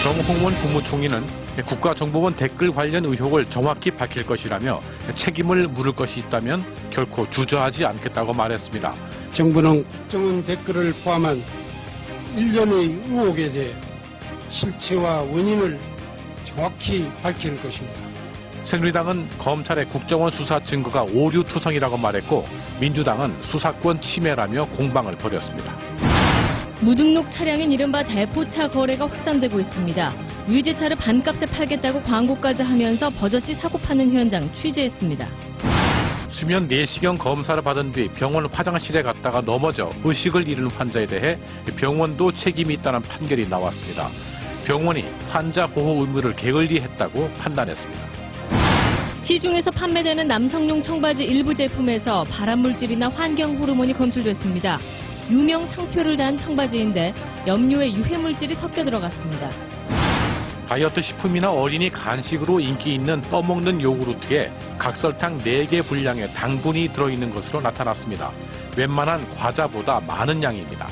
정홍원 국무총리는 국가정보원 댓글 관련 의혹을 정확히 밝힐 것이라며 책임을 물을 것이 있다면 결코 주저하지 않겠다고 말했습니다. 정부는 국정원 댓글을 포함한 일련의 의혹에 대해 실체와 원인을 정확히 밝힐 것입니다. 새누리당은 검찰의 국정원 수사 증거가 오류투성이라고 말했고 민주당은 수사권 침해라며 공방을 벌였습니다. 무등록 차량인 이른바 대포차 거래가 확산되고 있습니다. 유지차를 반값에 팔겠다고 광고까지 하면서 버젓이 사고 파는 현장 취재했습니다. 수면 내시경 검사를 받은 뒤 병원 화장실에 갔다가 넘어져 의식을 잃은 환자에 대해 병원도 책임이 있다는 판결이 나왔습니다. 병원이 환자 보호 의무를 게을리했다고 판단했습니다. 시중에서 판매되는 남성용 청바지 일부 제품에서 발암물질이나 환경 호르몬이 검출됐습니다. 유명 상표를 단 청바지인데 염료에 유해물질이 섞여 들어갔습니다. 다이어트 식품이나 어린이 간식으로 인기 있는 떠먹는 요구르트에 각설탕 4개 분량의 당분이 들어있는 것으로 나타났습니다. 웬만한 과자보다 많은 양입니다.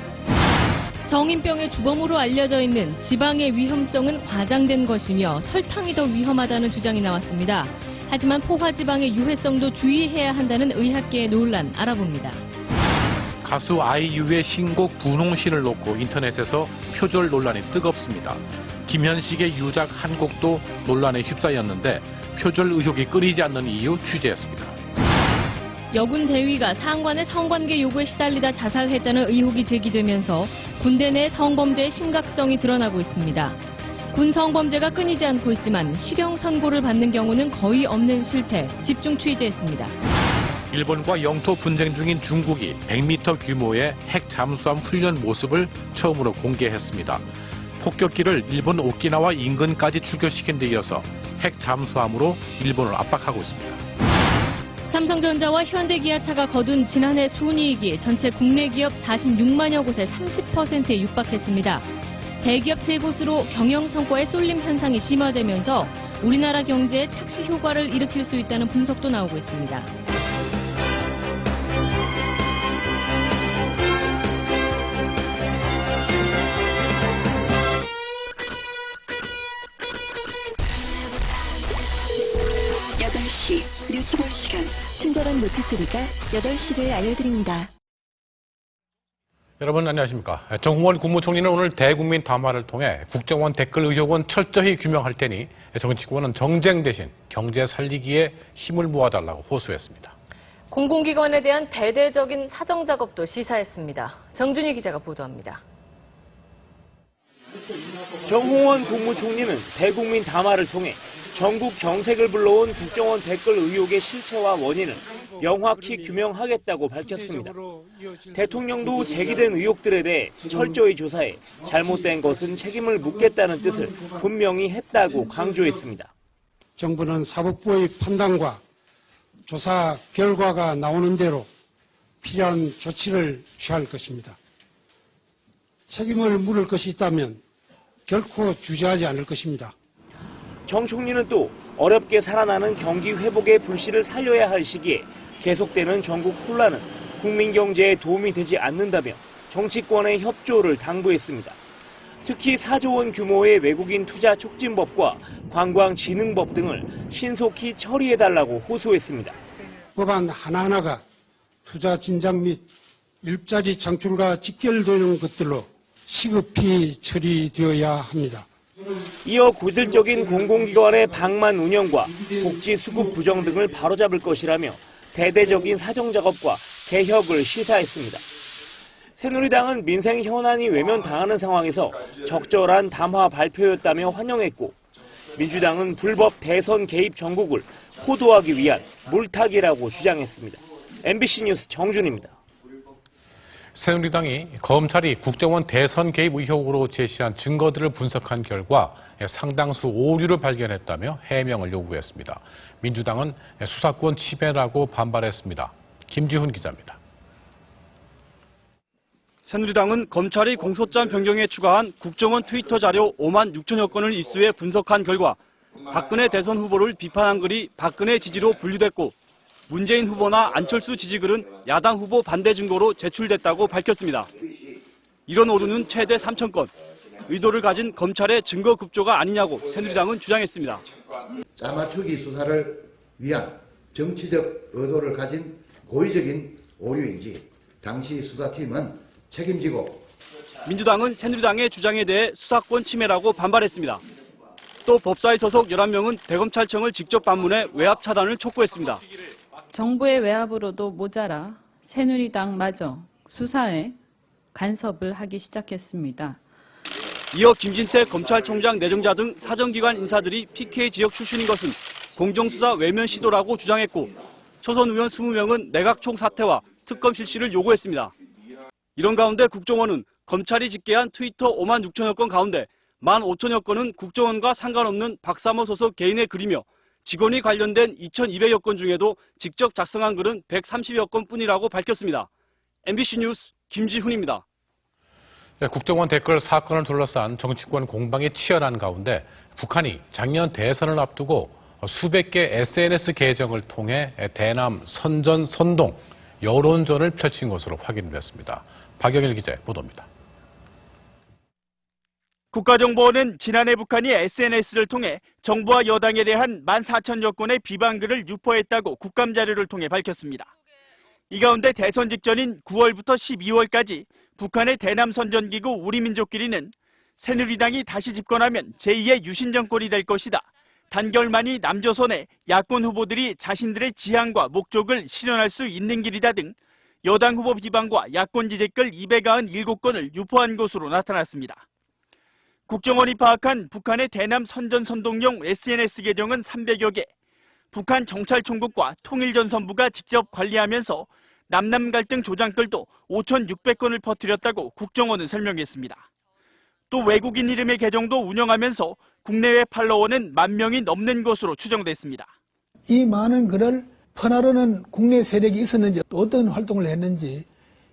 성인병의 주범으로 알려져 있는 지방의 위험성은 과장된 것이며 설탕이 더 위험하다는 주장이 나왔습니다. 하지만 포화지방의 유해성도 주의해야 한다는 의학계의 논란 알아봅니다. 가수 아이유의 신곡 분홍신을 놓고 인터넷에서 표절 논란이 뜨겁습니다. 김현식의 유작 한 곡도 논란에 휩싸였는데 표절 의혹이 끊이지 않는 이유 취재했습니다. 여군 대위가 상관의 성관계 요구에 시달리다 자살했다는 의혹이 제기되면서 군대 내 성범죄의 심각성이 드러나고 있습니다. 군 성범죄가 끊이지 않고 있지만 실형 선고를 받는 경우는 거의 없는 실태, 집중 취재했습니다. 일본과 영토 분쟁 중인 중국이 100m 규모의 핵 잠수함 훈련 모습을 처음으로 공개했습니다. 폭격기를 일본 오키나와 인근까지 출격시킨 데 이어서 핵 잠수함으로 일본을 압박하고 있습니다. 삼성전자와 현대기아차가 거둔 지난해 순이익이 전체 국내 기업 46만여 곳의 30%에 육박했습니다. 대기업 3곳으로 경영 성과의 쏠림 현상이 심화되면서 우리나라 경제에 착시 효과를 일으킬 수 있다는 분석도 나오고 있습니다. 뉴스 볼 시간, 친절한 노티스리가 8시를 알려드립니다. 여러분 안녕하십니까. 정홍원 국무총리는 오늘 대국민 담화를 통해 국정원 댓글 의혹은 철저히 규명할 테니 정치권은 정쟁 대신 경제 살리기에 힘을 모아달라고 호소했습니다. 공공기관에 대한 대대적인 사정 작업도 시사했습니다. 정준희 기자가 보도합니다. 정홍원 국무총리는 대국민 담화를 통해 전국 경색을 불러온 국정원 댓글 의혹의 실체와 원인을 명확히 규명하겠다고 밝혔습니다. 대통령도 제기된 의혹들에 대해 철저히 조사해 잘못된 것은 책임을 묻겠다는 뜻을 분명히 했다고 강조했습니다. 정부는 사법부의 판단과 조사 결과가 나오는 대로 필요한 조치를 취할 것입니다. 책임을 물을 것이 있다면 결코 주저하지 않을 것입니다. 정 총리는 또 어렵게 살아나는 경기 회복의 불씨를 살려야 할 시기에 계속되는 전국 혼란은 국민 경제에 도움이 되지 않는다며 정치권의 협조를 당부했습니다. 특히 4조 원 규모의 외국인 투자 촉진법과 관광진흥법 등을 신속히 처리해달라고 호소했습니다. 법안 하나하나가 투자 진작 및 일자리 창출과 직결되는 것들로 시급히 처리되어야 합니다. 이어 구질적인 공공기관의 방만 운영과 복지 수급 부정 등을 바로잡을 것이라며 대대적인 사정작업과 개혁을 시사했습니다. 새누리당은 민생 현안이 외면당하는 상황에서 적절한 담화 발표였다며 환영했고 민주당은 불법 대선 개입 정국을 호도하기 위한 물타기라고 주장했습니다. MBC 뉴스 정준입니다. 새누리당이 검찰이 국정원 대선 개입 의혹으로 제시한 증거들을 분석한 결과 상당수 오류를 발견했다며 해명을 요구했습니다. 민주당은 수사권 침해라고 반발했습니다. 김지훈 기자입니다. 새누리당은 검찰이 공소장 변경에 추가한 국정원 트위터 자료 5만 6천여 건을 이수해 분석한 결과 박근혜 대선 후보를 비판한 글이 박근혜 지지로 분류됐고 문재인 후보나 안철수 지지글은 야당 후보 반대 증거로 제출됐다고 밝혔습니다. 이런 오류는 최대 3,000건, 의도를 가진 검찰의 증거 급조가 아니냐고 새누리당은 주장했습니다. 짜맞추기 수사를 위한 정치적 의도를 가진 고의적인 오류인지 당시 수사팀은 책임지고, 민주당은 새누리당의 주장에 대해 수사권 침해라고 반발했습니다. 또 법사위 소속 11명은 대검찰청을 직접 방문해 외압 차단을 촉구했습니다. 정부의 외압으로도 모자라 새누리당마저 수사에 간섭을 하기 시작했습니다. 이어 김진태 검찰총장 내정자 등 사정기관 인사들이 PK 지역 출신인 것은 공정수사 외면 시도라고 주장했고, 초선 의원 20명은 내각 총사퇴와 특검 실시를 요구했습니다. 이런 가운데 국정원은 검찰이 집계한 트위터 5만 6천여 건 가운데 1만 5천여 건은 국정원과 상관없는 박사모 소속 개인의 글이며, 직원이 관련된 2,200여 건 중에도 직접 작성한 글은 130여 건뿐이라고 밝혔습니다. MBC 뉴스 김지훈입니다. 네, 국정원 댓글 사건을 둘러싼 정치권 공방이 치열한 가운데 북한이 작년 대선을 앞두고 수백 개 SNS 계정을 통해 대남 선전 선동 여론전을 펼친 것으로 확인됐습니다. 박영일 기자의 보도입니다. 국가정보원은 지난해 북한이 SNS를 통해 정부와 여당에 대한 14,000여 건의 비방글을 유포했다고 국감자료를 통해 밝혔습니다. 이 가운데 대선 직전인 9월부터 12월까지 북한의 대남 선전기구 우리민족끼리는 새누리당이 다시 집권하면 제2의 유신 정권이 될 것이다. 단결만이 남조선의 야권 후보들이 자신들의 지향과 목적을 실현할 수 있는 길이다 등 여당 후보 비방과 야권 지지글 297건을 유포한 것으로 나타났습니다. 국정원이 파악한 북한의 대남 선전 선동용 SNS 계정은 300여 개, 북한 정찰총국과 통일전선부가 직접 관리하면서 남남 갈등 조장글도 5,600건을 퍼뜨렸다고 국정원은 설명했습니다. 또 외국인 이름의 계정도 운영하면서 국내외 팔로워는 10,000명이 넘는 것으로 추정됐습니다. 이 많은 글을 퍼나르는 국내 세력이 있었는지, 또 어떤 활동을 했는지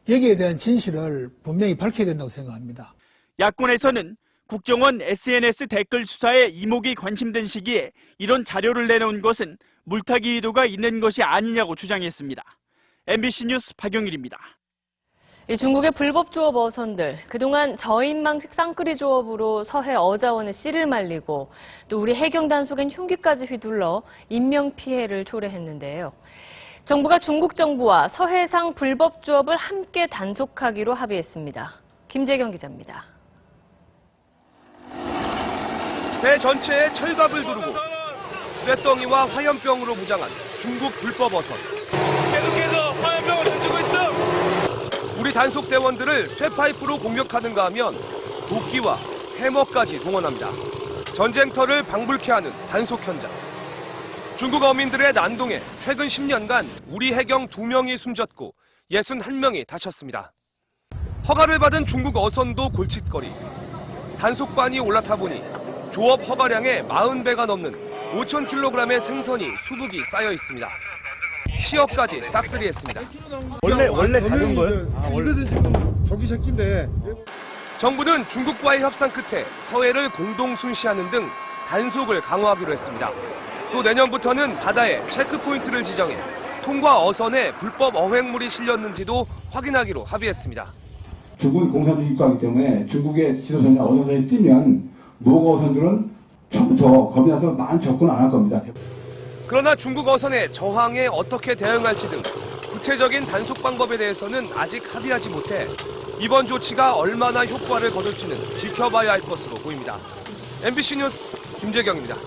여기에 대한 진실을 분명히 밝혀야 된다고 생각합니다. 야권에서는 국정원 SNS 댓글 수사에 이목이 관심된 시기에 이런 자료를 내놓은 것은 물타기 의도가 있는 것이 아니냐고 주장했습니다. MBC 뉴스 박영일입니다. 중국의 불법 조업 어선들, 그동안 저인망식 쌍끌이 조업으로 서해 어자원의 씨를 말리고 또 우리 해경 단속엔 흉기까지 휘둘러 인명피해를 초래했는데요. 정부가 중국 정부와 서해상 불법 조업을 함께 단속하기로 합의했습니다. 김재경 기자입니다. 배 전체에 철갑을 두르고 쇳덩이와 화염병으로 무장한 중국 불법 어선. 계속해서 화염병을 던지고 있어. 우리 단속 대원들을 쇠파이프로 공격하는가 하면 도끼와 해머까지 동원합니다. 전쟁터를 방불케 하는 단속 현장. 중국 어민들의 난동에 최근 10년간 우리 해경 2명이 숨졌고 61명이 다쳤습니다. 허가를 받은 중국 어선도 골칫거리. 단속반이 올라타 보니 조업 허가량의 40배가 넘는 5,000kg의 생선이 수북이 쌓여 있습니다. 취업까지 싹쓸이했습니다. 원래 작은 거예요? 이것은 지금 저기 새끼인데. 정부는 중국과의 협상 끝에 서해를 공동 순시하는 등 단속을 강화하기로 했습니다. 또 내년부터는 바다에 체크포인트를 지정해 통과 어선에 불법 어획물이 실렸는지도 확인하기로 합의했습니다. 중국이 공산주의 국가이기 때문에 중국의 지도선이나 어선에 뛰면 무허가 어선들은 처음부터 겁이 나서 많이 접근 안 할 겁니다. 그러나 중국 어선의 저항에 어떻게 대응할지 등 구체적인 단속 방법에 대해서는 아직 합의하지 못해 이번 조치가 얼마나 효과를 거둘지는 지켜봐야 할 것으로 보입니다. MBC 뉴스 김재경입니다.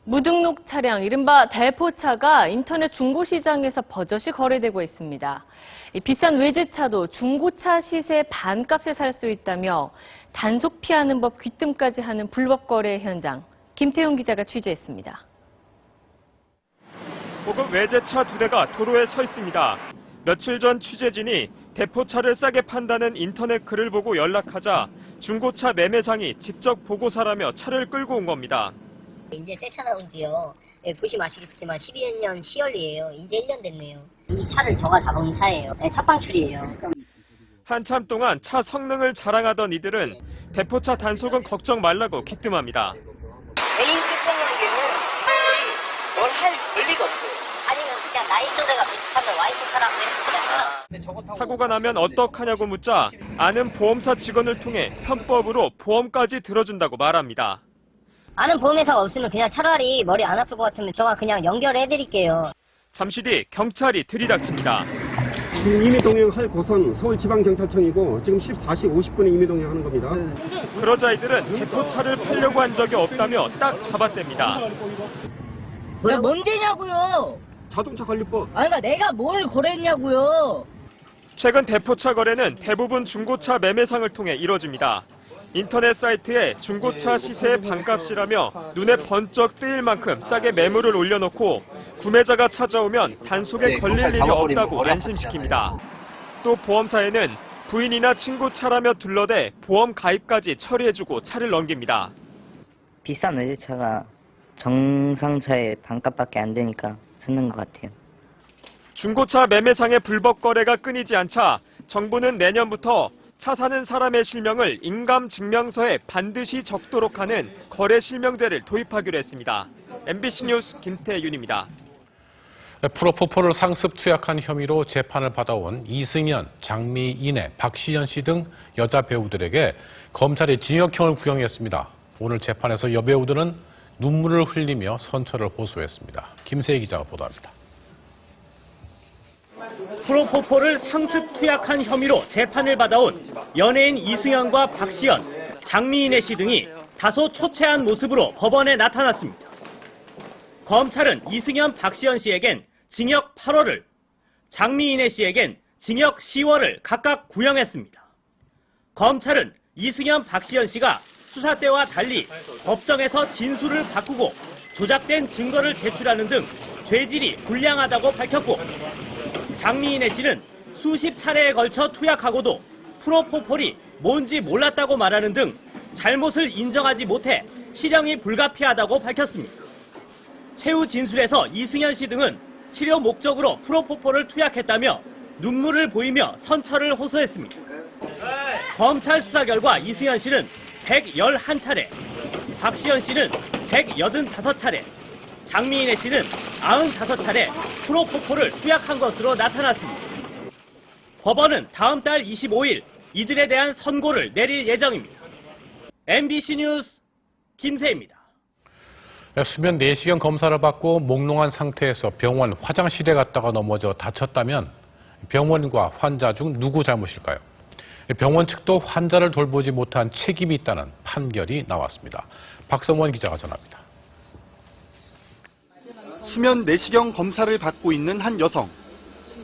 무등록 차량, 이른바 대포차가 인터넷 중고시장에서 버젓이 거래되고 있습니다. 비싼 외제차도 중고차 시세 반값에 살 수 있다며 단속 피하는 법 귀뜸까지 하는 불법 거래 현장, 김태훈 기자가 취재했습니다. 고급 외제차 2대가 도로에 서 있습니다. 며칠 전 취재진이 대포차를 싸게 판다는 인터넷 글을 보고 연락하자 중고차 매매상이 직접 보고 사라며 차를 끌고 온 겁니다. 이제 새 차 나온 지요. 보시면 아시겠지만 12년 10월이에요. 이제 1년 됐네요. 이 차를 저가 잡은 차예요. 첫 방출이에요. 한참 동안 차 성능을 자랑하던 이들은 대포차 단속은 걱정 말라고 기뜸합니다. 개인 측정관계는 뭘 할 권리가 없어요. 아니면 그냥 나이 또래가 비슷하면 와이프 차라고요? 사고가 나면 어떡하냐고 묻자 아는 보험사 직원을 통해 편법으로 보험까지 들어준다고 말합니다. 아는 보험회사가 없으면 그냥 차라리 머리 안 아플 것 같으면 저가 그냥 연결해드릴게요. 잠시 뒤 경찰이 들이닥칩니다. 지금 임의 동행할 곳은 서울지방경찰청이고 지금 14시 50분에 임의 동행하는 겁니다. 그러자 이들은 대포차를 팔려고 한 적이 없다며 딱 잡아댑니다. 왜 문제냐고요? 자동차 관리법. 아니, 그러니까 내가 뭘 거래했냐고요? 최근 대포차 거래는 대부분 중고차 매매상을 통해 이뤄집니다. 인터넷 사이트에 중고차 시세의 반값이라며 눈에 번쩍 뜨일 만큼 싸게 매물을 올려놓고 구매자가 찾아오면 단속에 걸릴 일이 없다고 안심시킵니다. 또 보험사에는 부인이나 친구 차라며 둘러대 보험 가입까지 처리해주고 차를 넘깁니다. 비싼 외제차가 정상차의 반값밖에 안 되니까 쓰는 것 같아요. 중고차 매매상의 불법 거래가 끊이지 않자 정부는 내년부터 차 사는 사람의 실명을 인감증명서에 반드시 적도록 하는 거래 실명제를 도입하기로 했습니다. MBC 뉴스 김태윤입니다. 프로포폴을 상습 투약한 혐의로 재판을 받아온 이승연, 장미인의, 박시연 씨 등 여자 배우들에게 검찰이 징역형을 구형했습니다. 오늘 재판에서 여배우들은 눈물을 흘리며 선처를 호소했습니다. 김세희 기자가 보도합니다. 프로포폴을 상습 투약한 혐의로 재판을 받아온 연예인 이승연과 박시연, 장미인의 씨 등이 다소 초췌한 모습으로 법원에 나타났습니다. 검찰은 이승연, 박시연 씨에겐 징역 8월을, 장미인의 씨에겐 징역 10월을 각각 구형했습니다. 검찰은 이승연, 박시연 씨가 수사 때와 달리 법정에서 진술을 바꾸고 조작된 증거를 제출하는 등 죄질이 불량하다고 밝혔고, 장미인의 씨는 수십 차례에 걸쳐 투약하고도 프로포폴이 뭔지 몰랐다고 말하는 등 잘못을 인정하지 못해 실형이 불가피하다고 밝혔습니다. 최후 진술에서 이승연 씨 등은 치료 목적으로 프로포폴을 투약했다며 눈물을 보이며 선처를 호소했습니다. 검찰 수사 결과 이승연 씨는 111차례, 박시연 씨는 185차례, 장미인의 씨는 95차례 프로포폴을 투약한 것으로 나타났습니다. 법원은 다음 달 25일 이들에 대한 선고를 내릴 예정입니다. MBC 뉴스 김세입니다. 수면 내시경 검사를 받고 몽롱한 상태에서 병원 화장실에 갔다가 넘어져 다쳤다면 병원과 환자 중 누구 잘못일까요? 병원 측도 환자를 돌보지 못한 책임이 있다는 판결이 나왔습니다. 박성원 기자가 전합니다. 수면 내시경 검사를 받고 있는 한 여성.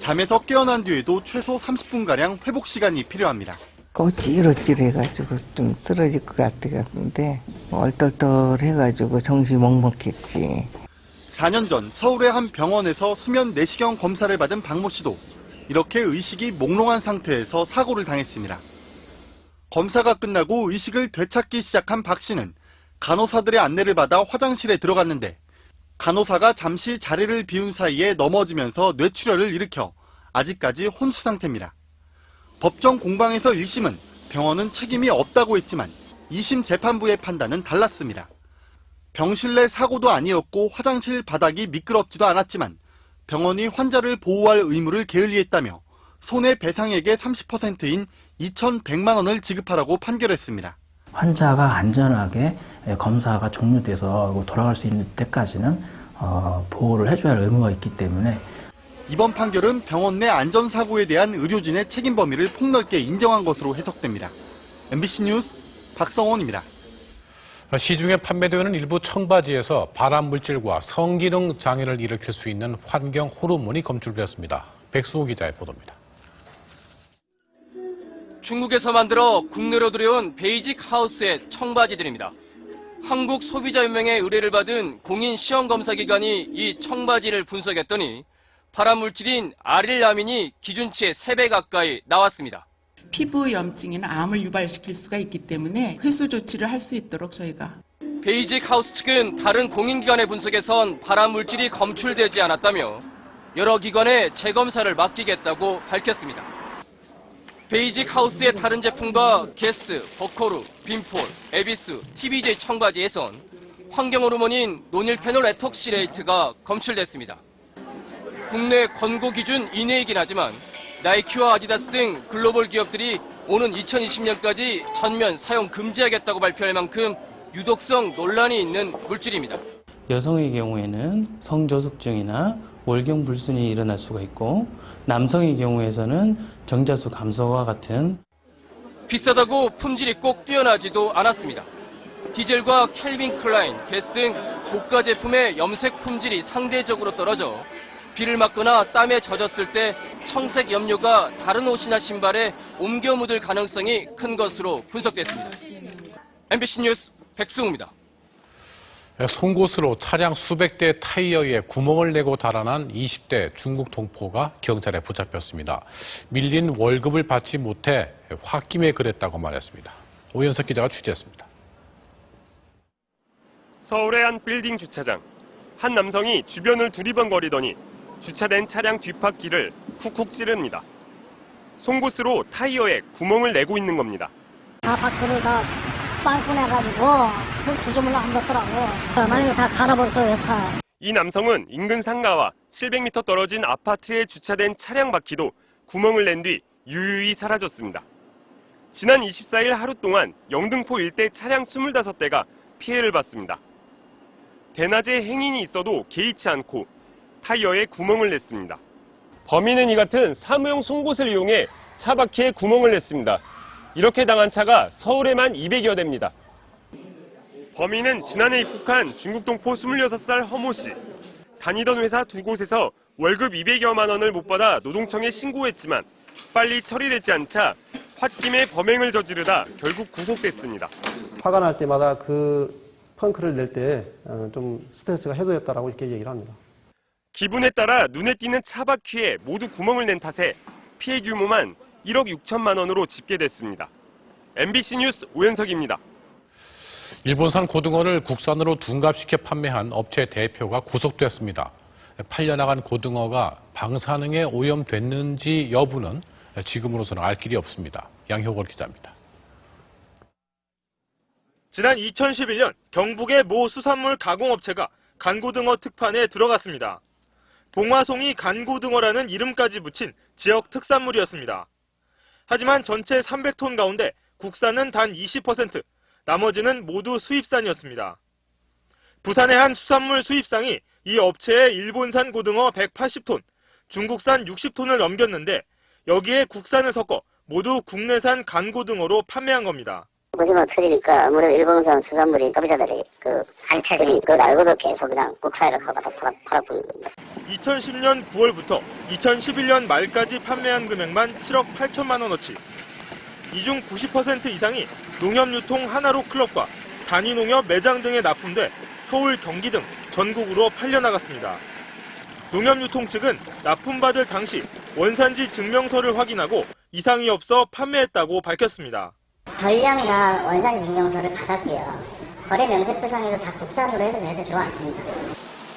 잠에서 깨어난 뒤에도 최소 30분가량 회복 시간이 필요합니다. 어찌러찌해가지고 좀 쓰러질 것 같은데 얼떨떨해가지고 정신이 먹먹했지. 4년 전 서울의 한 병원에서 수면 내시경 검사를 받은 박모 씨도 이렇게 의식이 몽롱한 상태에서 사고를 당했습니다. 검사가 끝나고 의식을 되찾기 시작한 박 씨는 간호사들의 안내를 받아 화장실에 들어갔는데 간호사가 잠시 자리를 비운 사이에 넘어지면서 뇌출혈을 일으켜 아직까지 혼수 상태입니다. 법정 공방에서 1심은 병원은 책임이 없다고 했지만 2심 재판부의 판단은 달랐습니다. 병실 내 사고도 아니었고 화장실 바닥이 미끄럽지도 않았지만 병원이 환자를 보호할 의무를 게을리했다며 손해배상액의 30%인 2,100만 원을 지급하라고 판결했습니다. 환자가 안전하게 검사가 종료돼서 돌아갈 수 있는 때까지는 보호를 해줘야 할 의무가 있기 때문에 이번 판결은 병원 내 안전사고에 대한 의료진의 책임 범위를 폭넓게 인정한 것으로 해석됩니다. MBC 뉴스 박성원입니다. 시중에 판매되는 일부 청바지에서 발암물질과 성기능 장애를 일으킬 수 있는 환경 호르몬이 검출됐습니다. 백수호 기자의 보도입니다. 중국에서 만들어 국내로 들여온 베이직 하우스의 청바지들입니다. 한국소비자연맹의 의뢰를 받은 공인 시험검사기관이 이 청바지를 분석했더니 발암물질인 아릴라민이 기준치의 3배 가까이 나왔습니다. 피부 염증이나 암을 유발시킬 수가 있기 때문에 회수 조치를 할 수 있도록 저희가. 베이직 하우스 측은 다른 공인기관의 분석에선 발암물질이 검출되지 않았다며 여러 기관에 재검사를 맡기겠다고 밝혔습니다. 베이직 하우스의 다른 제품과 게스, 버코루, 빈폴, 에비스, TBJ 청바지에선 환경호르몬인 노닐페놀 에톡시레이트가 검출됐습니다. 국내 권고 기준 이내이긴 하지만 나이키와 아디다스 등 글로벌 기업들이 오는 2020년까지 전면 사용 금지하겠다고 발표할 만큼 유독성 논란이 있는 물질입니다. 여성의 경우에는 성저숙증이나 월경 불순이 일어날 수가 있고 남성의 경우에서는 정자수 감소와 같은 비싸다고 품질이 꼭 뛰어나지도 않았습니다. 디젤과 캘빈 클라인, 게스 등 고가 제품의 염색 품질이 상대적으로 떨어져 비를 맞거나 땀에 젖었을 때 청색 염료가 다른 옷이나 신발에 옮겨 묻을 가능성이 큰 것으로 분석됐습니다. MBC 뉴스 백승우입니다. 송곳으로 차량 수백 대 타이어에 구멍을 내고 달아난 20대 중국 동포가 경찰에 붙잡혔습니다. 밀린 월급을 받지 못해 홧김에 그랬다고 말했습니다. 오연석 기자가 취재했습니다. 서울의 한 빌딩 주차장. 한 남성이 주변을 두리번거리더니 주차된 차량 뒷바퀴를 쿡쿡 찌릅니다. 송곳으로 타이어에 구멍을 내고 있는 겁니다. 다 바퀴를 다 빵꾸 내가지고 그 구조물로 안 닿더라고. 만약에 다 갈아버렸어요, 차. 이 남성은 인근 상가와 700m 떨어진 아파트에 주차된 차량 바퀴도 구멍을 낸 뒤 유유히 사라졌습니다. 지난 24일 하루 동안 영등포 일대 차량 25대가 피해를 봤습니다. 대낮에 행인이 있어도 개의치 않고 타이어에 구멍을 냈습니다. 범인은 이 같은 사무용 송곳을 이용해 차 바퀴에 구멍을 냈습니다. 이렇게 당한 차가 서울에만 200여 대입니다. 범인은 지난해 입국한 중국 동포 26살 허모 씨. 다니던 회사 두 곳에서 월급 200여만 원을 못 받아 노동청에 신고했지만 빨리 처리되지 않자 홧김에 범행을 저지르다 결국 구속됐습니다. 화가 날 때마다 그 펑크를 낼 때 좀 스트레스가 해소됐다라고 이렇게 얘기를 합니다. 기분에 따라 눈에 띄는 차 바퀴에 모두 구멍을 낸 탓에 피해 규모만 1억 6천만 원으로 집계됐습니다. MBC 뉴스 오연석입니다. 일본산 고등어를 국산으로 둔갑시켜 판매한 업체 대표가 구속됐습니다. 팔려나간 고등어가 방사능에 오염됐는지 여부는 지금으로서는 알 길이 없습니다. 양효걸 기자입니다. 지난 2011년 경북의 모 수산물 가공업체가 간고등어 특판에 들어갔습니다. 봉화송이 간고등어라는 이름까지 붙인 지역 특산물이었습니다. 하지만 전체 300톤 가운데 국산은 단 20%, 나머지는 모두 수입산이었습니다. 부산의 한 수산물 수입상이 이 업체의 일본산 고등어 180톤, 중국산 60톤을 넘겼는데 여기에 국산을 섞어 모두 국내산 간고등어로 판매한 겁니다. 거짓말 터지니까 아무래도 일본산 수산물이 소비자들이 안 찾으니 그걸 알고도 계속 그냥 국산이라고 하고 팔아보는 겁니다. 2010년 9월부터 2011년 말까지 판매한 금액만 7억 8천만 원어치. 이 중 90% 이상이 농협유통 하나로 클럽과 단위농협 매장 등에 납품돼 서울, 경기 등 전국으로 팔려나갔습니다. 농협유통 측은 납품받을 당시 원산지 증명서를 확인하고 이상이 없어 판매했다고 밝혔습니다. 전량이나 원산지 증명서를 받았고요. 거래 명세표상에도 다 국산으로 해서 들어왔습니다.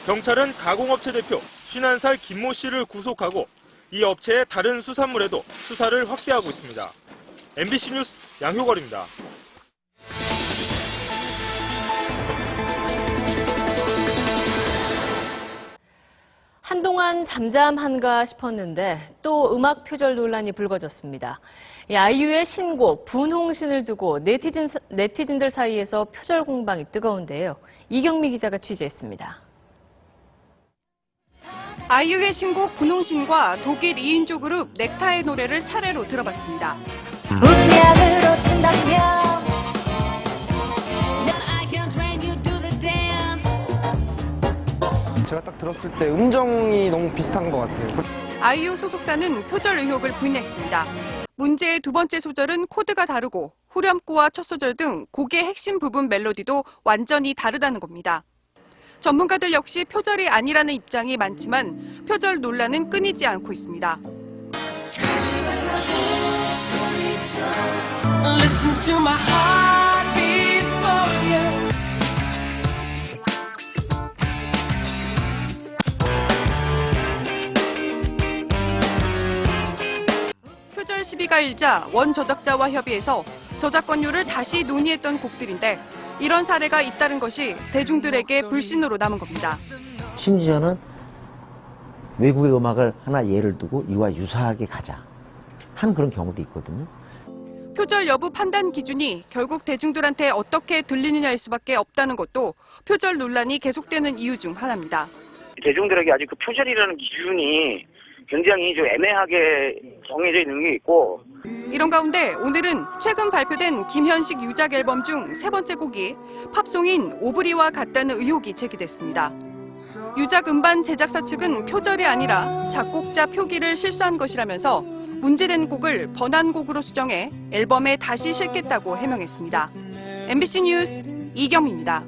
경찰은 가공업체 대표 51살 김모 씨를 구속하고 이 업체의 다른 수산물에도 수사를 확대하고 있습니다. MBC 뉴스 양효걸입니다. 한동안 잠잠한가 싶었는데 또 음악 표절 논란이 불거졌습니다. 아이유의 신곡 분홍신을 두고 네티즌들 사이에서 표절 공방이 뜨거운데요. 이경미 기자가 취재했습니다. 아이유의 신곡 분홍신과 독일 2인조 그룹 넥타의 노래를 차례로 들어봤습니다. 운명으로 친다면 제가 딱 들었을 때 음정이 너무 비슷한 것 같아요. 아이유 소속사는 표절 의혹을 부인했습니다. 문제의 두 번째 소절은 코드가 다르고 후렴구와 첫 소절 등 곡의 핵심 부분 멜로디도 완전히 다르다는 겁니다. 전문가들 역시 표절이 아니라는 입장이 많지만 표절 논란은 끊이지 않고 있습니다. Listen to my heartbeat for you. 표절 시비가 일자 원 저작자와 협의해서 저작권료를 다시 논의했던 곡들인데 이런 사례가 잇따른 것이 대중들에게 불신으로 남은 겁니다. 심지어는 외국의 음악을 하나 예를 두고 이와 유사하게 가자 하는 그런 경우도 있거든요. 표절 여부 판단 기준이 결국 대중들한테 어떻게 들리느냐일 수밖에 없다는 것도 표절 논란이 계속되는 이유 중 하나입니다. 대중들에게 아직 그 표절이라는 기준이 굉장히 좀 애매하게 정해져 있는 게 있고, 이런 가운데 오늘은 최근 발표된 김현식 유작 앨범 중 세 번째 곡이 팝송인 오브리와 같다는 의혹이 제기됐습니다. 유작 음반 제작사 측은 표절이 아니라 작곡자 표기를 실수한 것이라면서 문제된 곡을 번안곡으로 수정해 앨범에 다시 실겠다고 해명했습니다. MBC 뉴스 이경미입니다.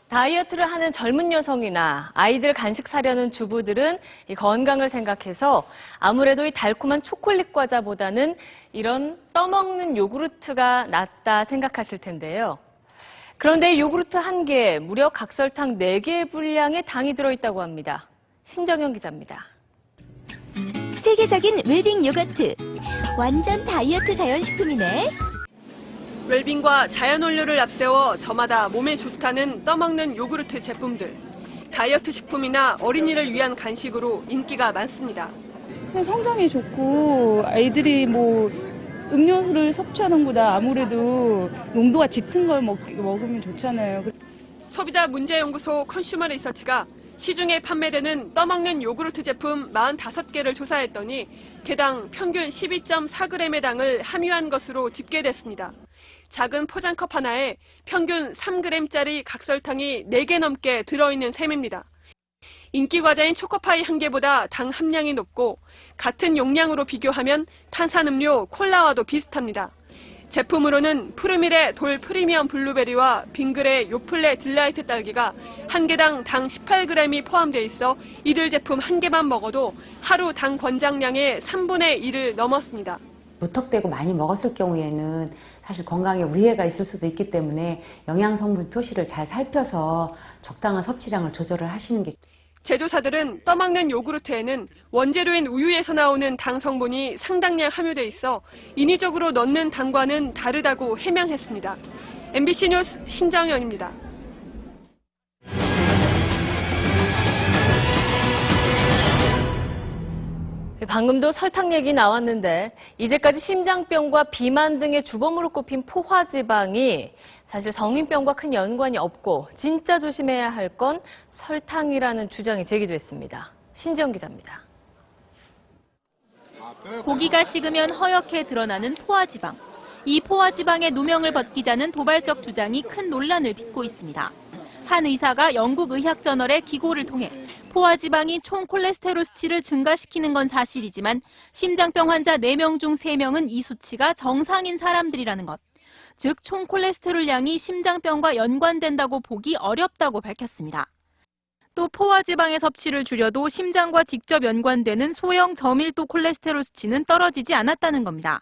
다이어트를 하는 젊은 여성이나 아이들 간식 사려는 주부들은 이 건강을 생각해서 아무래도 이 달콤한 초콜릿 과자보다는 이런 떠먹는 요구르트가 낫다 생각하실 텐데요. 그런데 요구르트 한 개에 무려 각설탕 4개 분량의 당이 들어있다고 합니다. 신정현 기자입니다. 세계적인 웰빙 요거트. 완전 다이어트 자연식품이네. 웰빙과 자연원료를 앞세워 저마다 몸에 좋다는 떠먹는 요구르트 제품들. 다이어트 식품이나 어린이를 위한 간식으로 인기가 많습니다. 성장에 좋고 아이들이 음료수를 섭취하는 것보다 아무래도 농도가 짙은 걸 먹으면 좋잖아요. 소비자 문제연구소 컨슈머 리서치가 시중에 판매되는 떠먹는 요구르트 제품 45개를 조사했더니 개당 평균 12.4g의 당을 함유한 것으로 집계됐습니다. 작은 포장컵 하나에 평균 3g짜리 각설탕이 4개 넘게 들어있는 셈입니다. 인기 과자인 초코파이 한 개보다 당 함량이 높고 같은 용량으로 비교하면 탄산음료 콜라와도 비슷합니다. 제품으로는 푸르밀의 돌 프리미엄 블루베리와 빙글의 요플레 딜라이트 딸기가 한 개당 당 18g이 포함되어 있어 이들 제품 한 개만 먹어도 하루 당 권장량의 3분의 1을 넘었습니다. 무턱대고 많이 먹었을 경우에는 사실 건강에 위해가 있을 수도 있기 때문에 영양성분 표시를 잘 살펴서 적당한 섭취량을 조절을 하시는 게 제조사들은 떠먹는 요구르트에는 원재료인 우유에서 나오는 당 성분이 상당량 함유돼 있어 인위적으로 넣는 당과는 다르다고 해명했습니다. MBC 뉴스 신정현입니다. 방금도 설탕 얘기 나왔는데 이제까지 심장병과 비만 등의 주범으로 꼽힌 포화지방이 사실 성인병과 큰 연관이 없고 진짜 조심해야 할 건 설탕이라는 주장이 제기됐습니다. 신지영 기자입니다. 고기가 식으면 허옇게 드러나는 포화지방. 이 포화지방의 누명을 벗기자는 도발적 주장이 큰 논란을 빚고 있습니다. 한 의사가 영국 의학저널에 기고를 통해 포화지방이 총 콜레스테롤 수치를 증가시키는 건 사실이지만 심장병 환자 4명 중 3명은 이 수치가 정상인 사람들이라는 것. 즉, 총 콜레스테롤량이 심장병과 연관된다고 보기 어렵다고 밝혔습니다. 또 포화지방의 섭취를 줄여도 심장과 직접 연관되는 소형 저밀도 콜레스테롤 수치는 떨어지지 않았다는 겁니다.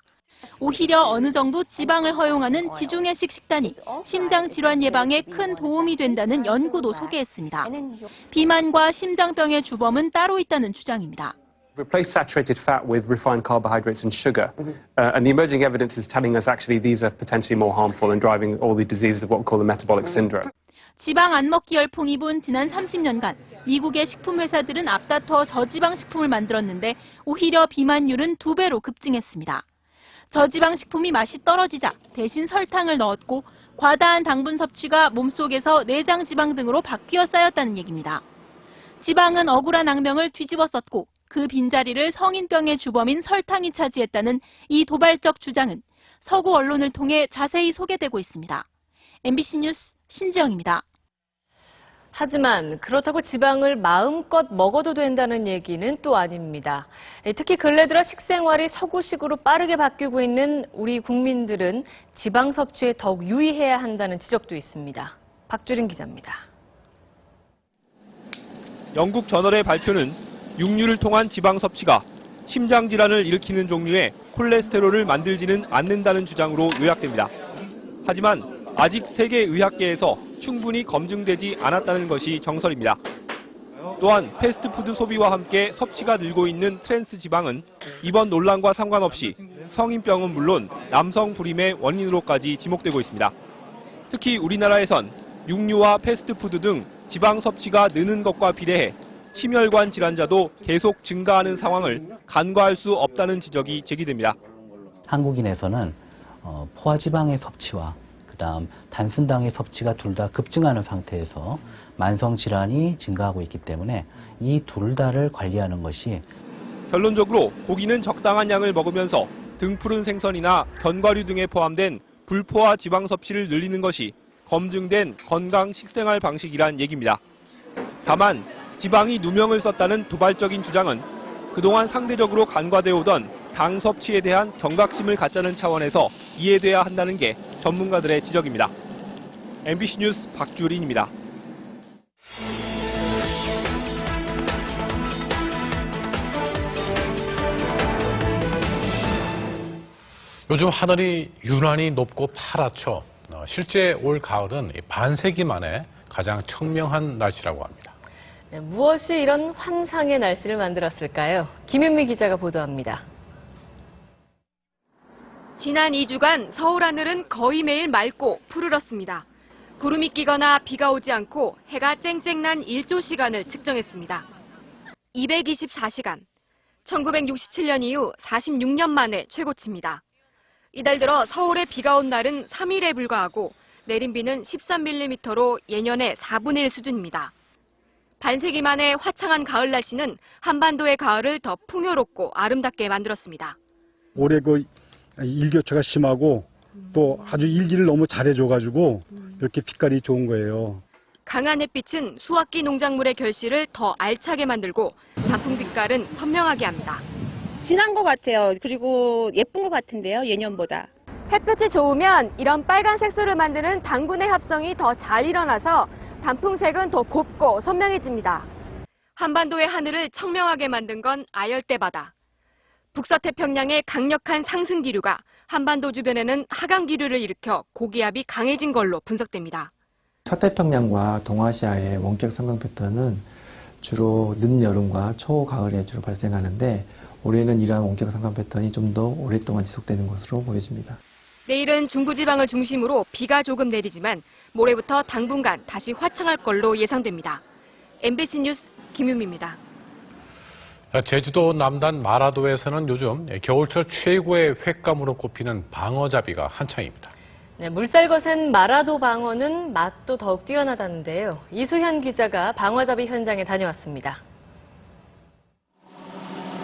오히려 어느 정도 지방을 허용하는 지중해식 식단이 심장 질환 예방에 큰 도움이 된다는 연구도 소개했습니다. 비만과 심장병의 주범은 따로 있다는 주장입니다. Replace saturated fat with refined carbohydrates and sugar. And the emerging evidence is telling us actually these are potentially more harmful and driving all the diseases of what we call the metabolic syndrome. 지방 안 먹기 열풍이 분 지난 30년간 미국의 식품 회사들은 앞다퉈 저지방 식품을 만들었는데 오히려 비만율은 2배로 급증했습니다. 저지방 식품이 맛이 떨어지자 대신 설탕을 넣었고 과다한 당분 섭취가 몸속에서 내장 지방 등으로 바뀌어 쌓였다는 얘기입니다. 지방은 억울한 악명을 뒤집어 썼고 그 빈자리를 성인병의 주범인 설탕이 차지했다는 이 도발적 주장은 서구 언론을 통해 자세히 소개되고 있습니다. MBC 뉴스 신지영입니다. 하지만 그렇다고 지방을 마음껏 먹어도 된다는 얘기는 또 아닙니다. 특히 근래 들어 식생활이 서구식으로 빠르게 바뀌고 있는 우리 국민들은 지방 섭취에 더욱 유의해야 한다는 지적도 있습니다. 박주린 기자입니다. 영국 저널의 발표는 육류를 통한 지방 섭취가 심장 질환을 일으키는 종류의 콜레스테롤을 만들지는 않는다는 주장으로 요약됩니다. 하지만 아직 세계 의학계에서 충분히 검증되지 않았다는 것이 정설입니다. 또한 패스트푸드 소비와 함께 섭취가 늘고 있는 트랜스 지방은 이번 논란과 상관없이 성인병은 물론 남성 불임의 원인으로까지 지목되고 있습니다. 특히 우리나라에선 육류와 패스트푸드 등 지방 섭취가 느는 것과 비례해 심혈관 질환자도 계속 증가하는 상황을 간과할 수 없다는 지적이 제기됩니다. 한국인에서는 포화지방의 섭취와 그다음 단순당의 섭취가 둘 다 급증하는 상태에서 만성질환이 증가하고 있기 때문에 이 둘 다를 관리하는 것이 결론적으로 고기는 적당한 양을 먹으면서 등푸른 생선이나 견과류 등에 포함된 불포화 지방 섭취를 늘리는 것이 검증된 건강 식생활 방식이란 얘기입니다. 다만 지방이 누명을 썼다는 도발적인 주장은 그동안 상대적으로 간과되어 오던 당 섭취에 대한 경각심을 갖자는 차원에서 이해돼야 한다는 게 전문가들의 지적입니다. MBC 뉴스 박주린입니다. 요즘 하늘이 유난히 높고 파랗죠. 실제 올 가을은 반세기 만에 가장 청명한 날씨라고 합니다. 네, 무엇이 이런 환상의 날씨를 만들었을까요? 김윤미 기자가 보도합니다. 지난 2주간 서울 하늘은 거의 매일 맑고 푸르렀습니다. 구름이 끼거나 비가 오지 않고 해가 쨍쨍난 일조 시간을 측정했습니다. 224시간. 1967년 이후 46년 만에 최고치입니다. 이달 들어 서울에 비가 온 날은 3일에 불과하고 내린 비는 13mm로 예년의 4분의 1 수준입니다. 반세기 만에 화창한 가을 날씨는 한반도의 가을을 더 풍요롭고 아름답게 만들었습니다. 올해 그 일교차가 심하고 또 아주 일기를 너무 잘해줘가지고 이렇게 빛깔이 좋은 거예요. 강한 햇빛은 수확기 농작물의 결실을 더 알차게 만들고 단풍 빛깔은 선명하게 합니다. 진한 것 같아요. 그리고 예쁜 것 같은데요, 예년보다. 햇볕이 좋으면 이런 빨간 색소를 만드는 당분의 합성이 더 잘 일어나서 단풍색은 더 곱고 선명해집니다. 한반도의 하늘을 청명하게 만든 건 아열대 바다. 북서태평양의 강력한 상승 기류가 한반도 주변에는 하강 기류를 일으켜 고기압이 강해진 걸로 분석됩니다. 서태평양과 동아시아의 원격 상승 패턴은 주로 늦여름과 초가을에 주로 발생하는데 올해는 이러한 원격 상승 패턴이 좀 더 오랫동안 지속되는 것으로 보여집니다. 내일은 중부지방을 중심으로 비가 조금 내리지만 모레부터 당분간 다시 화창할 걸로 예상됩니다. MBC 뉴스 김윤미입니다. 제주도 남단 마라도에서는 요즘 겨울철 최고의 횟감으로 꼽히는 방어잡이가 한창입니다. 네, 물살 거센 마라도 방어는 맛도 더욱 뛰어나다는데요. 이수현 기자가 방어잡이 현장에 다녀왔습니다.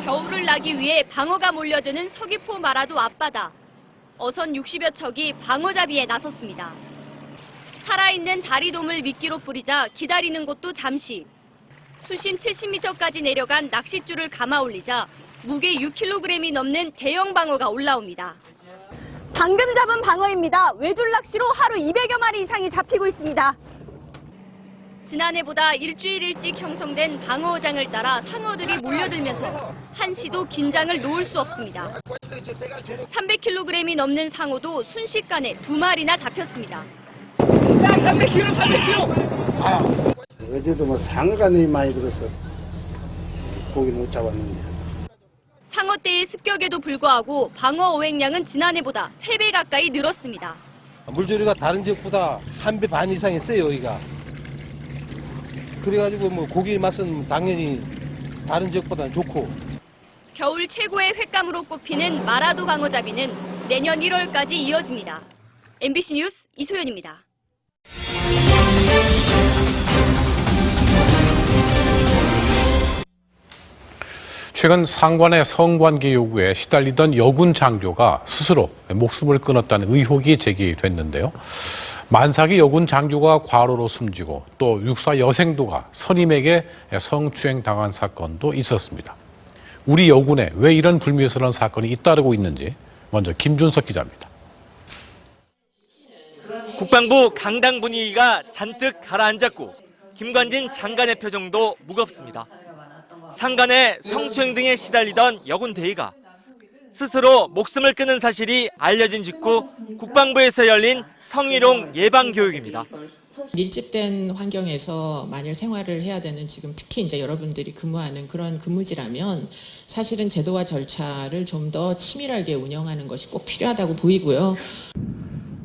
겨울을 나기 위해 방어가 몰려드는 서귀포 마라도 앞바다. 어선 60여 척이 방어잡이에 나섰습니다. 살아있는 자리돔을 미끼로 뿌리자 기다리는 곳도 잠시. 수심 70m까지 내려간 낚싯줄을 감아 올리자 무게 6kg이 넘는 대형 방어가 올라옵니다. 방금 잡은 방어입니다. 외줄 낚시로 하루 200여 마리 이상이 잡히고 있습니다. 지난해보다 일주일 일찍 형성된 방어장을 따라 상어들이 몰려들면서 한시도 긴장을 놓을 수 없습니다. 300kg이 넘는 상어도 순식간에 2마리나 잡혔습니다. 야, 300kg! 어제도 뭐 상어가 너무 많이 들었어. 고기 못 잡았는데. 상어떼의 습격에도 불구하고 방어 어획량은 지난해보다 3배 가까이 늘었습니다. 물조리가 다른 지역보다 1배 반 이상이 세요, 여기가. 그래가지고 뭐 고기 맛은 당연히 다른 지역보다는 좋고. 겨울 최고의 횟감으로 꼽히는 마라도 방어잡이는 내년 1월까지 이어집니다. MBC 뉴스 이소연입니다. 최근 상관의 성관계 요구에 시달리던 여군 장교가 스스로 목숨을 끊었다는 의혹이 제기됐는데요. 만삭이 여군 장교가 과로로 숨지고 또 육사 여생도가 선임에게 성추행 당한 사건도 있었습니다. 우리 여군에 왜 이런 불미스러운 사건이 잇따르고 있는지 먼저 김준석 기자입니다. 국방부 강당 분위기가 잔뜩 가라앉았고 김관진 장관의 표정도 무겁습니다. 상간에 성추행 등에 시달리던 여군 대위가 스스로 목숨을 끊은 사실이 알려진 직후 국방부에서 열린 성희롱 예방 교육입니다. 밀집된 환경에서 만일 생활을 해야 되는 지금 특히 이제 여러분들이 근무하는 그런 근무지라면 사실은 제도와 절차를 좀 더 치밀하게 운영하는 것이 꼭 필요하다고 보이고요.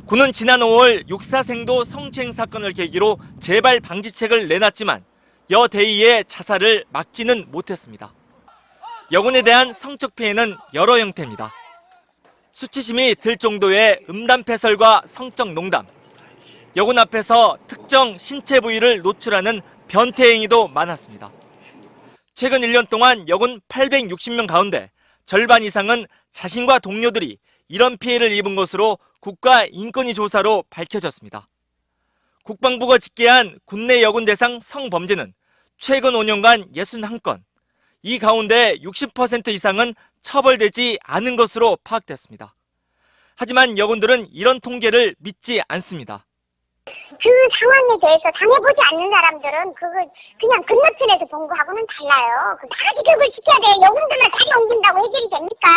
군은 지난 5월 육사생도 성추행 사건을 계기로 재발 방지책을 내놨지만 여대의의 자살을 막지는 못했습니다. 여군에 대한 성적 피해는 여러 형태입니다. 수치심이 들 정도의 음담패설과 성적 농담, 여군 앞에서 특정 신체 부위를 노출하는 변태 행위도 많았습니다. 최근 1년 동안 여군 860명 가운데 절반 이상은 자신과 동료들이 이런 피해를 입은 것으로 국가인권위 조사로 밝혀졌습니다. 국방부가 집계한 군내 여군 대상 성범죄는 최근 5년간 61건, 이 가운데 60% 이상은 처벌되지 않은 것으로 파악됐습니다. 하지만 여군들은 이런 통계를 믿지 않습니다. 그 상황에 대해서 당해보지 않는 사람들은 그냥 건너편에서 본 거하고는 달라요. 나가지 교육을 시켜야 돼. 여군들만 다리 옮긴다고 해결이 됩니까?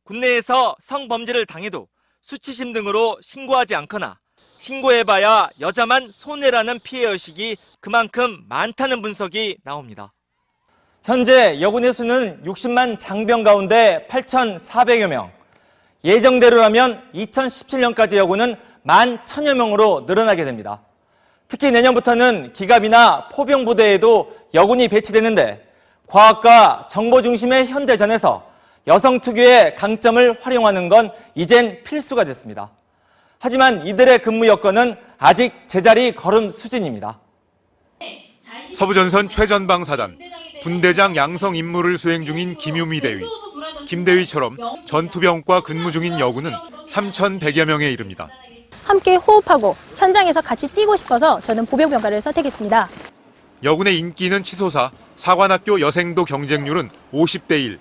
군내에서 성범죄를 당해도 수치심 등으로 신고하지 않거나 신고해봐야 여자만 손해라는 피해의식이 그만큼 많다는 분석이 나옵니다. 현재 여군의 수는 60만 장병 가운데 8,400여 명. 예정대로라면 2017년까지 여군은 11,000여 명으로 늘어나게 됩니다. 특히 내년부터는 기갑이나 포병부대에도 여군이 배치되는데 과학과 정보 중심의 현대전에서 여성 특유의 강점을 활용하는 건 이젠 필수가 됐습니다. 하지만 이들의 근무 여건은 아직 제자리 걸음 수준입니다. 서부전선 최전방 사단, 분대장 양성 임무를 수행 중인 김유미 대위. 김 대위처럼 전투병과 근무 중인 여군은 3,100여 명에 이릅니다. 함께 호흡하고 현장에서 같이 뛰고 싶어서 저는 보병병과를 선택했습니다. 여군의 인기는 치솟아 사관학교 여생도 경쟁률은 50대 1,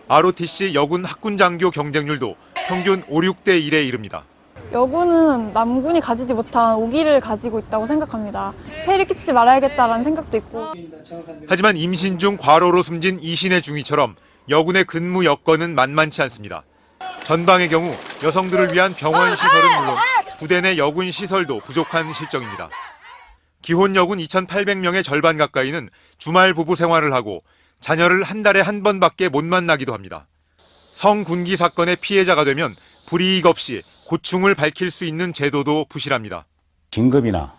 ROTC 여군 학군장교 경쟁률도 평균 5, 6대 1에 이릅니다. 여군은 남군이 가지지 못한 오기를 가지고 있다고 생각합니다. 폐를 끼치지 말아야겠다라는 생각도 있고. 하지만 임신 중 과로로 숨진 이신의 중위처럼 여군의 근무 여건은 만만치 않습니다. 전방의 경우 여성들을 위한 병원 시설은 물론 부대 내 여군 시설도 부족한 실정입니다. 기혼 여군 2,800명의 절반 가까이는 주말 부부 생활을 하고 자녀를 한 달에 한 번밖에 못 만나기도 합니다. 성군기 사건의 피해자가 되면 불이익 없이 고충을 밝힐 수 있는 제도도 부실합니다. 진급이나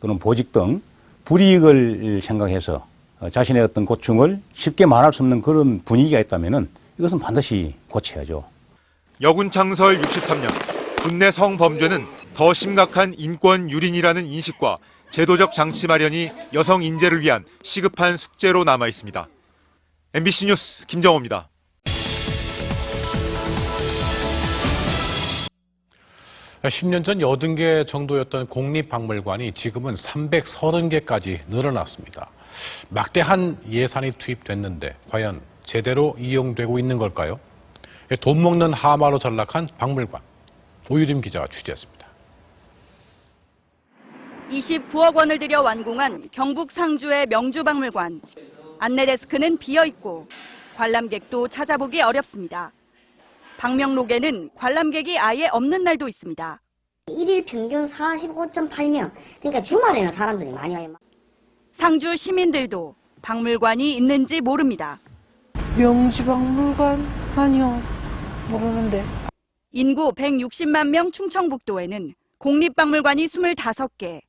또는 보직 등 불이익을 생각해서 자신의 어떤 고충을 쉽게 말할 수 없는 그런 분위기가 있다면 이것은 반드시 고쳐야죠. 여군 창설 63년, 군내 성범죄는 더 심각한 인권 유린이라는 인식과 제도적 장치 마련이 여성 인재를 위한 시급한 숙제로 남아 있습니다. MBC 뉴스 김정호입니다. 네, 10년 전 80개 정도였던 공립박물관이 지금은 330개까지 늘어났습니다. 막대한 예산이 투입됐는데 과연 제대로 이용되고 있는 걸까요? 돈 먹는 하마로 전락한 박물관. 오유림 기자가 취재했습니다. 29억 원을 들여 완공한 경북 상주의 명주박물관. 안내데스크는 비어있고 관람객도 찾아보기 어렵습니다. 방명록에는 관람객이 아예 없는 날도 있습니다. 일일 평균 45.8명. 그러니까 주말에는 사람들이 많이 와요. 상주 시민들도 박물관이 있는지 모릅니다. 명주박물관? 아니요, 모르는데. 인구 160만 명 충청북도에는 공립박물관이 25개,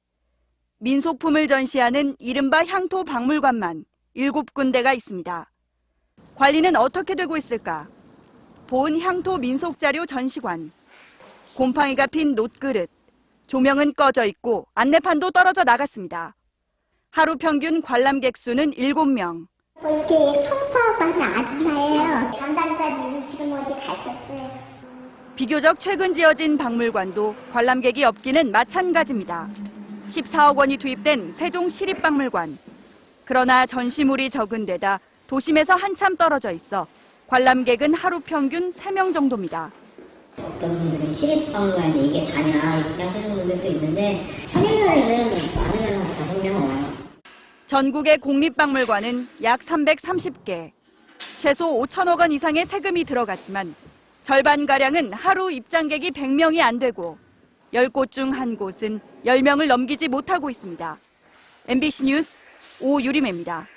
민속품을 전시하는 이른바 향토박물관만 7군데가 있습니다. 관리는 어떻게 되고 있을까? 본 향토 민속자료 전시관, 곰팡이가 핀 놋그릇, 조명은 꺼져 있고 안내판도 떨어져 나갔습니다. 하루 평균 관람객 수는 7명. 이렇게 청소하고 아줌마예요. 담당자들이 지금 어디 가셨어요? 비교적 최근 지어진 박물관도 관람객이 없기는 마찬가지입니다. 14억 원이 투입된 세종시립박물관. 그러나 전시물이 적은 데다 도심에서 한참 떨어져 있어 관람객은 하루 평균 3명 정도입니다. 어떤 분들은 시립박물관인데 이게 다냐 이렇게 하시는 분들도 있는데 평일날에는 많으면 5명 와요. 전국의 공립박물관은 약 330개. 최소 5천억 원 이상의 세금이 들어갔지만 절반가량은 하루 입장객이 100명이 안 되고 10곳 중 한 곳은 10명을 넘기지 못하고 있습니다. MBC 뉴스 오유림입니다.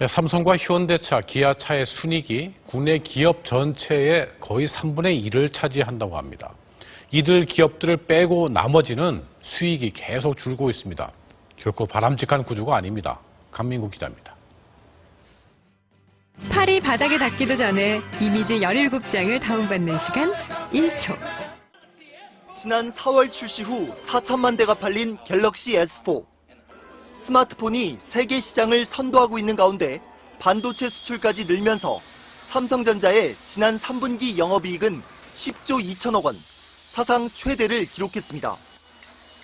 삼성과 현대차, 기아차의 순이익이 국내 기업 전체의 거의 3분의 1을 차지한다고 합니다. 이들 기업들을 빼고 나머지는 수익이 계속 줄고 있습니다. 결코 바람직한 구조가 아닙니다. 강민국 기자입니다. 팔이 바닥에 닿기도 전에 이미지 17장을 다운받는 시간 1초. 지난 4월 출시 후 4천만 대가 팔린 갤럭시 S4. 스마트폰이 세계 시장을 선도하고 있는 가운데 반도체 수출까지 늘면서 삼성전자의 지난 3분기 영업이익은 10조 2천억 원, 사상 최대를 기록했습니다.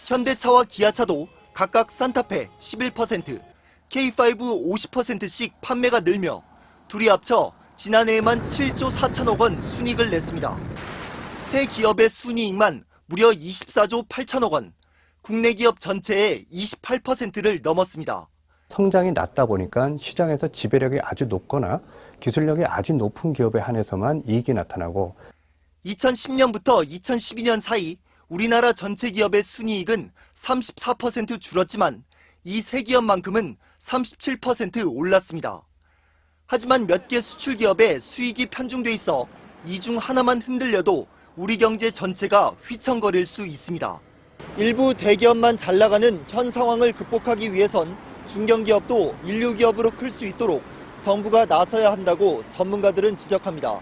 현대차와 기아차도 각각 산타페 11%, K5 50%씩 판매가 늘며 둘이 합쳐 지난해에만 7조 4천억 원 순이익을 냈습니다. 세 기업의 순이익만 무려 24조 8천억 원, 국내 기업 전체의 28%를 넘었습니다. 성장이 낮다 보니까 시장에서 지배력이 아주 높거나 기술력이 아주 높은 기업에 한해서만 이익이 나타나고 2010년부터 2012년 사이 우리나라 전체 기업의 순이익은 34% 줄었지만 이 세 기업만큼은 37% 올랐습니다. 하지만 몇 개 수출 기업의 수익이 편중돼 있어 이 중 하나만 흔들려도 우리 경제 전체가 휘청거릴 수 있습니다. 일부 대기업만 잘 나가는 현 상황을 극복하기 위해선 중견기업도 인류기업으로 클 수 있도록 정부가 나서야 한다고 전문가들은 지적합니다.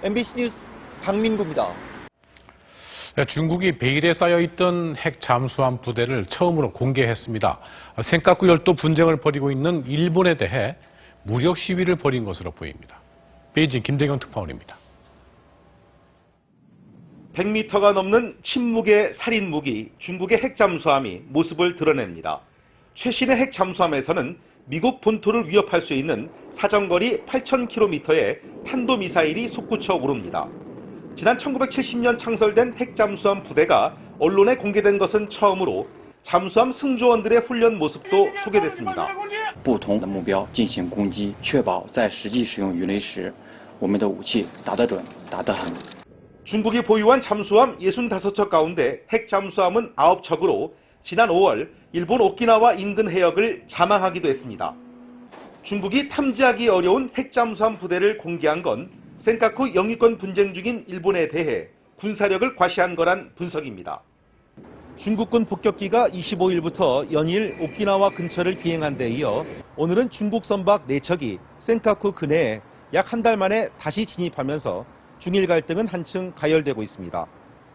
MBC 뉴스 강민구입니다. 중국이 베일에 쌓여있던 핵 잠수함 부대를 처음으로 공개했습니다. 센카쿠 열도 분쟁을 벌이고 있는 일본에 대해 무력 시위를 벌인 것으로 보입니다. 베이징 김대경 특파원입니다. 100m가 넘는 침묵의 살인 무기 중국의 핵 잠수함이 모습을 드러냅니다. 최신의 핵 잠수함에서는 미국 본토를 위협할 수 있는 사정거리 8,000km의 탄도미사일이 솟구쳐 오릅니다. 지난 1970년 창설된 핵 잠수함 부대가 언론에 공개된 것은 처음으로 잠수함 승조원들의 훈련 모습도 소개됐습니다. 不同的目标进行攻击，确保在实际使用鱼雷时，我们的武器打得准，打得狠。 중국이 보유한 잠수함 65척 가운데 핵 잠수함은 9척으로 지난 5월 일본 오키나와 인근 해역을 잠항하기도 했습니다. 중국이 탐지하기 어려운 핵 잠수함 부대를 공개한 건 센카쿠 영유권 분쟁 중인 일본에 대해 군사력을 과시한 거란 분석입니다. 중국군 폭격기가 25일부터 연일 오키나와 근처를 비행한 데 이어 오늘은 중국 선박 4척이 센카쿠 근해에 약 한 달 만에 다시 진입하면서 중일 갈등은 한층 가열되고 있습니다.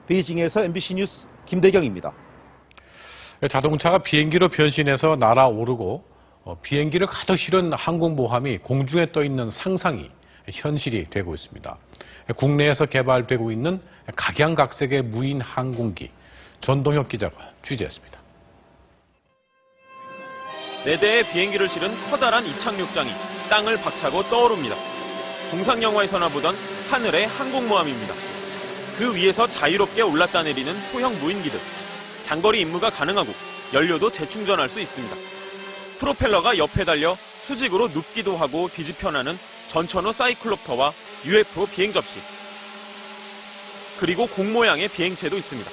베이징에서 MBC 뉴스 김대경입니다. 자동차가 비행기로 변신해서 날아오르고 비행기를 가득 실은 항공모함이 공중에 떠 있는 상상이 현실이 되고 있습니다. 국내에서 개발되고 있는 각양각색의 무인 항공기, 전동혁 기자가 취재했습니다. 4대의 비행기를 실은 커다란 이착륙장이 땅을 박차고 떠오릅니다. 공상영화에서나 보던 하늘의 항공모함입니다. 그 위에서 자유롭게 올랐다 내리는 소형 무인기들. 장거리 임무가 가능하고 연료도 재충전할 수 있습니다. 프로펠러가 옆에 달려 수직으로 눕기도 하고 뒤집혀나는 전천후 사이클롭터와 UFO 비행 접시. 그리고 공 모양의 비행체도 있습니다.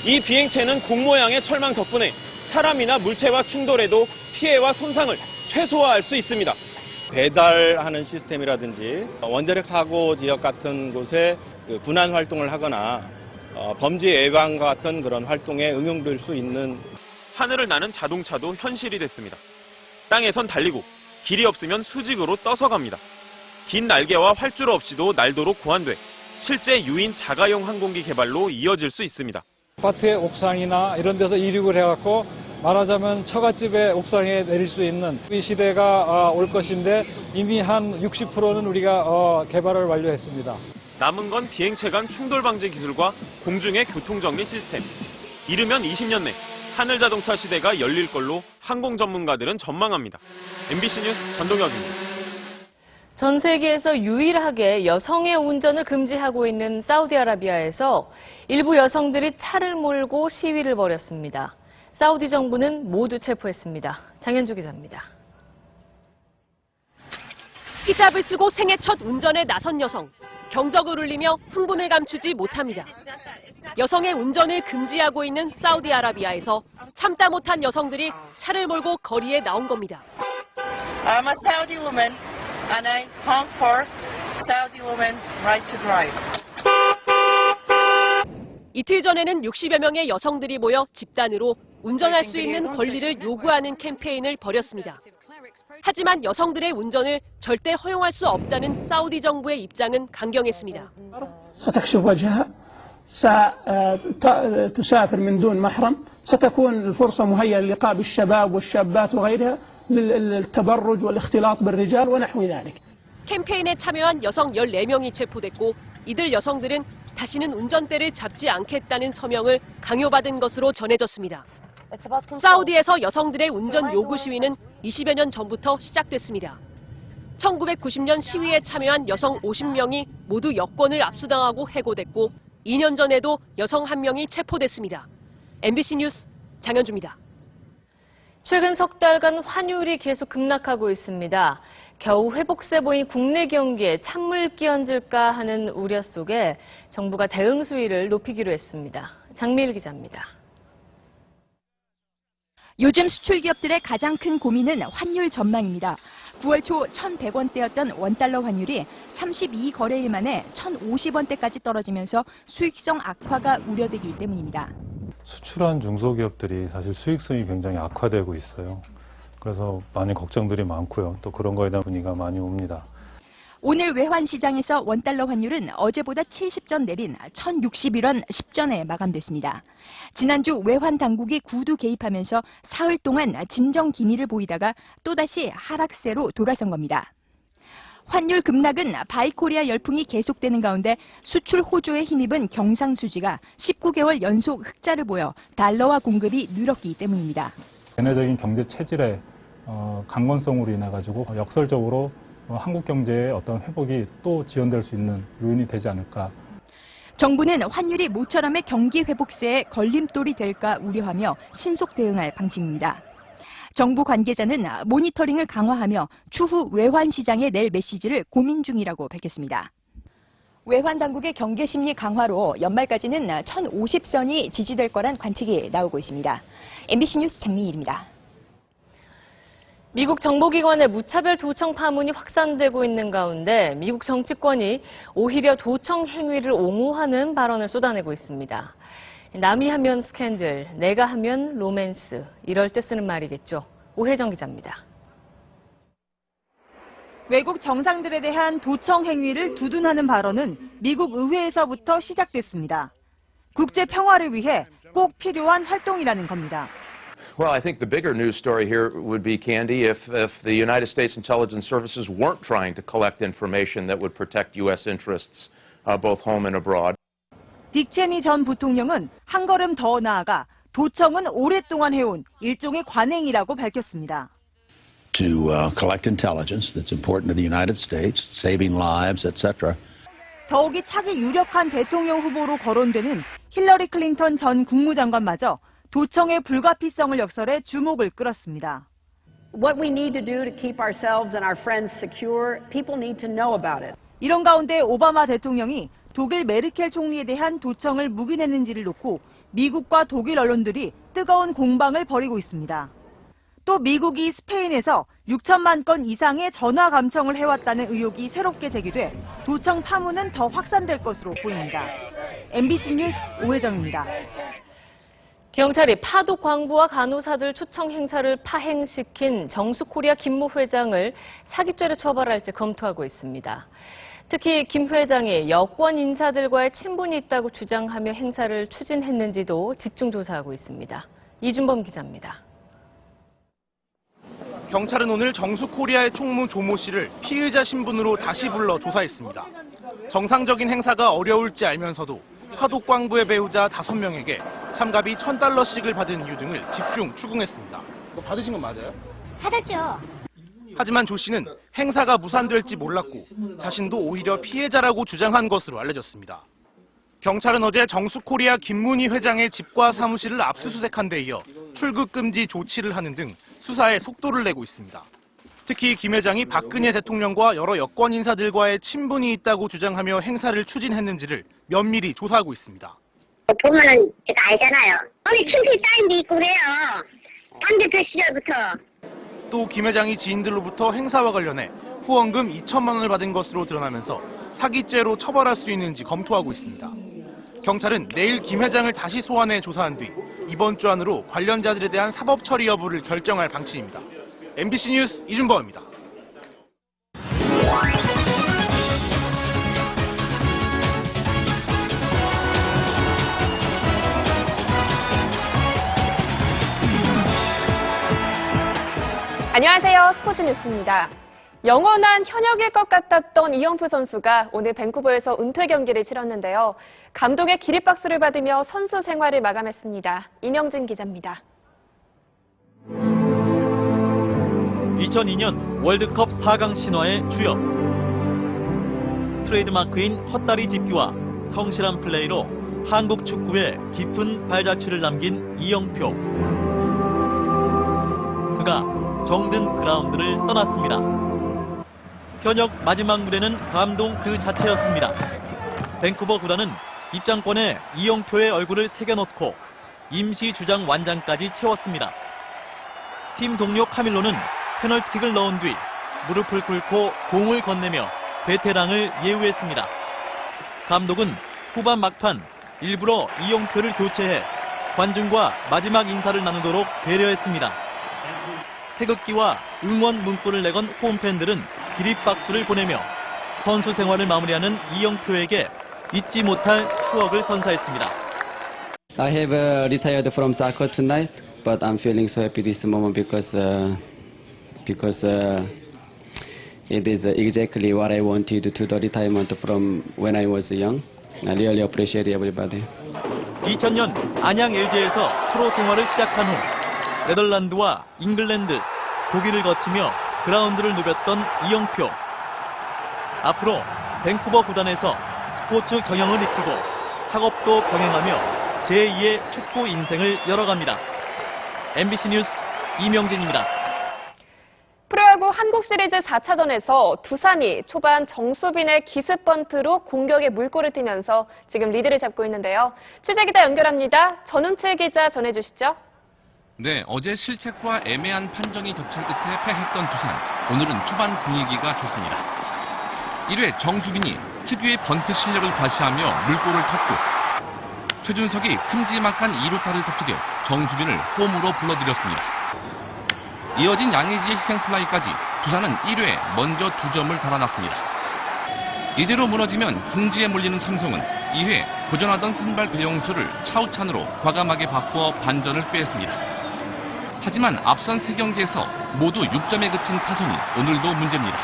이 비행체는 공 모양의 철망 덕분에 사람이나 물체와 충돌해도 피해와 손상을 최소화할 수 있습니다. 배달하는 시스템이라든지 원자력 사고 지역 같은 곳에 군안 활동을 하거나 범죄 예방과 같은 그런 활동에 응용될 수 있는 하늘을 나는 자동차도 현실이 됐습니다. 땅에선 달리고 길이 없으면 수직으로 떠서 갑니다. 긴 날개와 활주로 없이도 날도록 고안돼 실제 유인 자가용 항공기 개발로 이어질 수 있습니다. 아파트의 옥상이나 이런 데서 이륙을 해갖고 말하자면 처갓집의 옥상에 내릴 수 있는 이 시대가 올 것인데 이미 한 60%는 우리가 개발을 완료했습니다. 남은 건 비행체 간 충돌 방지 기술과 공중의 교통정리 시스템. 이르면 20년 내 하늘자동차 시대가 열릴 걸로 항공 전문가들은 전망합니다. MBC 뉴스 전동혁입니다. 전 세계에서 유일하게 여성의 운전을 금지하고 있는 사우디아라비아에서 일부 여성들이 차를 몰고 시위를 벌였습니다. 사우디 정부는 모두 체포했습니다. 장현주 기자입니다. 히잡을 쓰고 생애 첫 운전에 나선 여성. 경적을 울리며 흥분을 감추지 못합니다. 여성의 운전을 금지하고 있는 사우디아라비아에서 참다 못한 여성들이 차를 몰고 거리에 나온 겁니다. I'm a Saudi woman and I honk for Saudi women right to drive. 이틀 전에는 60여 명의 여성들이 모여 집단으로 운전할 수 있는 권리를 요구하는 캠페인을 벌였습니다. 하지만 여성들의 운전을 절대 허용할 수 없다는 사우디 정부의 입장은 강경했습니다. ستكشف وجهها ستسافر من دون محرم ستكون الفرصة مهيئة للقاء بالشباب والشابات وغيرها للتبرج والاختلاط بالرجال ونحو ذلك. 캠페인에 참여한 여성 14명이 체포됐고 이들 여성들은 다시는 운전대를 잡지 않겠다는 서명을 강요받은 것으로 전해졌습니다. 사우디에서 여성들의 운전 요구 시위는 20여 년 전부터 시작됐습니다. 1990년 시위에 참여한 여성 50명이 모두 여권을 압수당하고 해고됐고 2년 전에도 여성 1명이 체포됐습니다. MBC 뉴스 장현주입니다. 최근 석 달간 환율이 계속 급락하고 있습니다. 겨우 회복세 보인 국내 경기에 찬물 끼얹을까 하는 우려 속에 정부가 대응 수위를 높이기로 했습니다. 장미일 기자입니다. 요즘 수출 기업들의 가장 큰 고민은 환율 전망입니다. 9월 초 1,100원대였던 원달러 환율이 32거래일 만에 1,050원대까지 떨어지면서 수익성 악화가 우려되기 때문입니다. 수출한 중소기업들이 사실 수익성이 굉장히 악화되고 있어요. 그래서 많이 걱정들이 많고요. 또 그런 거에 대한 분위기가 많이 옵니다. 오늘 외환 시장에서 원달러 환율은 어제보다 70전 내린 1,061원 10전에 마감됐습니다. 지난주 외환 당국이 구두 개입하면서 사흘 동안 진정 기미를 보이다가 또다시 하락세로 돌아선 겁니다. 환율 급락은 바이코리아 열풍이 계속되는 가운데 수출 호조에 힘입은 경상수지가 19개월 연속 흑자를 보여 달러화 공급이 늘었기 때문입니다. 대내적인 경제 체질의 강건성으로 인해 가지고 역설적으로 한국 경제의 어떤 회복이 또 지연될 수 있는 요인이 되지 않을까. 정부는 환율이 모처럼의 경기 회복세에 걸림돌이 될까 우려하며 신속 대응할 방침입니다. 정부 관계자는 모니터링을 강화하며 추후 외환 시장에 낼 메시지를 고민 중이라고 밝혔습니다. 외환 당국의 경계 심리 강화로 연말까지는 1,050선이 지지될 거란 관측이 나오고 있습니다. MBC 뉴스 장미일입니다. 미국 정보기관의 무차별 도청 파문이 확산되고 있는 가운데 미국 정치권이 오히려 도청 행위를 옹호하는 발언을 쏟아내고 있습니다. 남이 하면 스캔들, 내가 하면 로맨스, 이럴 때 쓰는 말이겠죠. 오혜정 기자입니다. 외국 정상들에 대한 도청 행위를 두둔하는 발언은 미국 의회에서부터 시작됐습니다. 국제 평화를 위해 꼭 필요한 활동이라는 겁니다. Well, I think the bigger news story here would be, Candy, if the United States intelligence services weren't trying to collect information that would protect U.S. interests, both home and abroad. 딕 체니 전 부통령은 한 걸음 더 나아가 도청은 오랫동안 해온 일종의 관행이라고 밝혔습니다. To collect intelligence that's important to the United States, saving lives, etc. 더욱이 차기 유력한 대통령 후보로 거론되는 힐러리 클린턴 전 국무장관마저 도청의 불가피성을 역설해 주목을 끌었습니다. What we need to do to keep ourselves and our friends secure, people need to know about it. 이런 가운데 오바마 대통령이 독일 메르켈 총리에 대한 도청을 묵인했는지를 놓고 미국과 독일 언론들이 뜨거운 공방을 벌이고 있습니다. 또 미국이 스페인에서 6천만 건 이상의 전화 감청을 해왔다는 의혹이 새롭게 제기돼 도청 파문은 더 확산될 것으로 보입니다. MBC 뉴스 오혜정입니다. 경찰이 파독 광부와 간호사들 초청 행사를 파행시킨 정수코리아 김모 회장을 사기죄로 처벌할지 검토하고 있습니다. 특히 김 회장이 여권 인사들과의 친분이 있다고 주장하며 행사를 추진했는지도 집중 조사하고 있습니다. 이준범 기자입니다. 경찰은 오늘 정수코리아의 총무 조모 씨를 피의자 신분으로 다시 불러 조사했습니다. 정상적인 행사가 어려울지 알면서도 파독 광부의 배우자 5명에게 참가비 $1,000씩을 받은 이유 등을 집중 추궁했습니다. 이거 받으신 건 맞아요? 받았죠. 하지만 조 씨는 행사가 무산될지 몰랐고 자신도 오히려 피해자라고 주장한 것으로 알려졌습니다. 경찰은 어제 정수코리아 김문희 회장의 집과 사무실을 압수수색한 데 이어 출국 금지 조치를 하는 등 수사에 속도를 내고 있습니다. 특히 김 회장이 박근혜 대통령과 여러 여권 인사들과의 친분이 있다고 주장하며 행사를 추진했는지를 면밀히 조사하고 있습니다. 보면은 제가 알잖아요. 아니 친필 사인도 있고 그래요. 당 대표 시절부터. 또 김 회장이 지인들로부터 행사와 관련해 후원금 2천만 원을 받은 것으로 드러나면서 사기죄로 처벌할 수 있는지 검토하고 있습니다. 경찰은 내일 김 회장을 다시 소환해 조사한 뒤 이번 주 안으로 관련자들에 대한 사법 처리 여부를 결정할 방침입니다. MBC 뉴스 이준범입니다. 안녕하세요. 스포츠 뉴스입니다. 영원한 현역일 것 같았던 이영표 선수가 오늘 밴쿠버에서 은퇴 경기를 치렀는데요. 감독의 기립박수를 받으며 선수 생활을 마감했습니다. 이명진 기자입니다. 2002년 월드컵 4강 신화의 주역. 트레이드마크인 헛다리 짚기와 성실한 플레이로 한국 축구에 깊은 발자취를 남긴 이영표. 그가 정든 그라운드를 떠났습니다. 현역 마지막 무대는 감동 그 자체였습니다. 밴쿠버 구단은 입장권에 이영표의 얼굴을 새겨놓고 임시 주장 완장까지 채웠습니다. 팀 동료 카밀로는 페널티킥을 넣은 뒤 무릎을 꿇고 공을 건네며 베테랑을 예우했습니다. 감독은 후반 막판 일부러 이영표를 교체해 관중과 마지막 인사를 나누도록 배려했습니다. 태극기와 응원 문구를 내건 홈팬들은 기립박수를 보내며 선수 생활을 마무리하는 이영표에게 잊지 못할 추억을 선사했습니다. I have retired from soccer tonight, but I'm feeling so happy this moment because it is exactly what I wanted to the retirement from when I was young. I really appreciate everybody. 2000년 안양 LG에서 프로 생활을 시작한 후 네덜란드와 잉글랜드, 독일을 거치며 그라운드를 누볐던 이영표. 앞으로 밴쿠버 구단에서 스포츠 경영을 익히고 학업도 병행하며 제2의 축구 인생을 열어갑니다. MBC 뉴스 이명진입니다. 프로야구 한국 시리즈 4차전에서 두산이 초반 정수빈의 기습 번트로 공격에 물꼬를 트면서 지금 리드를 잡고 있는데요. 취재기자 연결합니다. 전운칠 기자 전해주시죠. 네, 어제 실책과 애매한 판정이 겹친 끝에 패했던 두산. 오늘은 초반 분위기가 좋습니다. 1회 정수빈이 특유의 번트 실력을 과시하며 물꼬를 텄고 최준석이 큼지막한 2루타를 터뜨려 정수빈을 홈으로 불러들였습니다. 이어진 양의지의 희생플라이까지 두산은 1회에 먼저 2점을 달아났습니다. 이대로 무너지면 궁지에 몰리는 삼성은 2회 고전하던 선발 배용수를 차우찬으로 과감하게 바꾸어 반전을 꾀했습니다. 하지만 앞선 3경기에서 모두 6점에 그친 타선이 오늘도 문제입니다.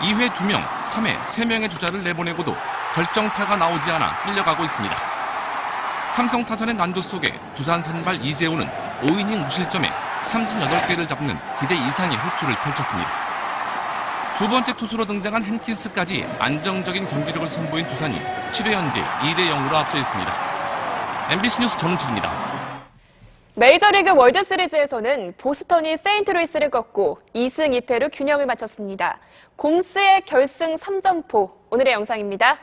2회 2명, 3회 3명의 주자를 내보내고도 결정타가 나오지 않아 끌려가고 있습니다. 삼성 타선의 난도 속에 두산 선발 이재호는 5이닝 무실점에 삼진 8개를 잡는 기대 이상의 호투를 펼쳤습니다. 두 번째 투수로 등장한 헨킨스까지 안정적인 경기력을 선보인 두산이 7회 현재 2대0으로 앞서 있습니다. MBC 뉴스 전운칠입니다. 메이저리그 월드시리즈에서는 보스턴이 세인트루이스를 꺾고 2승 2패로 균형을 맞췄습니다. 곰스의 결승 3점포, 오늘의 영상입니다.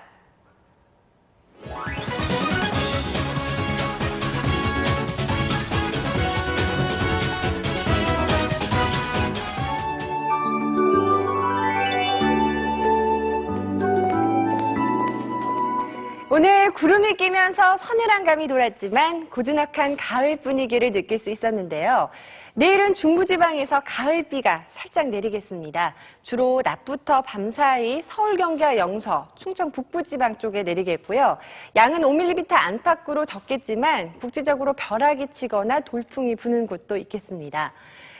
오늘 구름이 끼면서 서늘한 감이 돌았지만 고즈넉한 가을 분위기를 느낄 수 있었는데요. 내일은 중부지방에서 가을비가 살짝 내리겠습니다. 주로 낮부터 밤 사이 서울, 경기와 영서, 충청 북부지방 쪽에 내리겠고요. 양은 5mm 안팎으로 적겠지만 국지적으로 벼락이 치거나 돌풍이 부는 곳도 있겠습니다.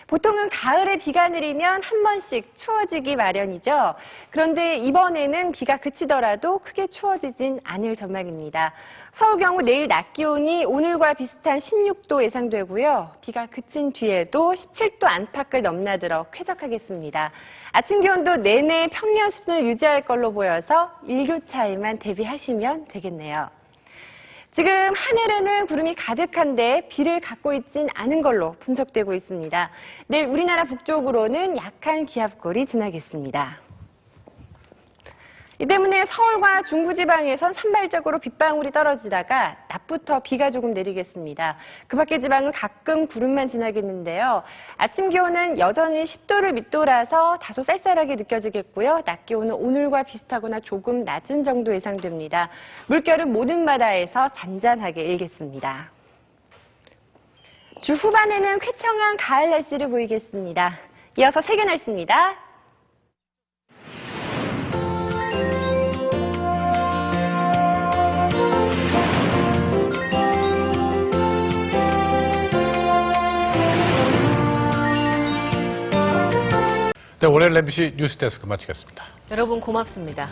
보통은 가을에 비가 내리면 한 번씩 추워지기 마련이죠. 그런데 이번에는 비가 그치더라도 크게 추워지진 않을 전망입니다. 서울 경우 내일 낮 기온이 오늘과 비슷한 16도 예상되고요. 비가 그친 뒤에도 17도 안팎을 넘나들어 쾌적하겠습니다. 아침 기온도 내내 평년 수준을 유지할 걸로 보여서 일교차에만 대비하시면 되겠네요. 지금 하늘에는 구름이 가득한데 비를 갖고 있진 않은 걸로 분석되고 있습니다. 내일 우리나라 북쪽으로는 약한 기압골이 지나겠습니다. 이 때문에 서울과 중부지방에선 산발적으로 빗방울이 떨어지다가 낮부터 비가 조금 내리겠습니다. 그 밖의 지방은 가끔 구름만 지나겠는데요. 아침 기온은 여전히 10도를 밑돌아서 다소 쌀쌀하게 느껴지겠고요. 낮 기온은 오늘과 비슷하거나 조금 낮은 정도 예상됩니다. 물결은 모든 바다에서 잔잔하게 일겠습니다. 주 후반에는 쾌청한 가을 날씨를 보이겠습니다. 이어서 세계 날씨입니다. 네, 월요일 MBC 뉴스데스크 마치겠습니다. 여러분 고맙습니다.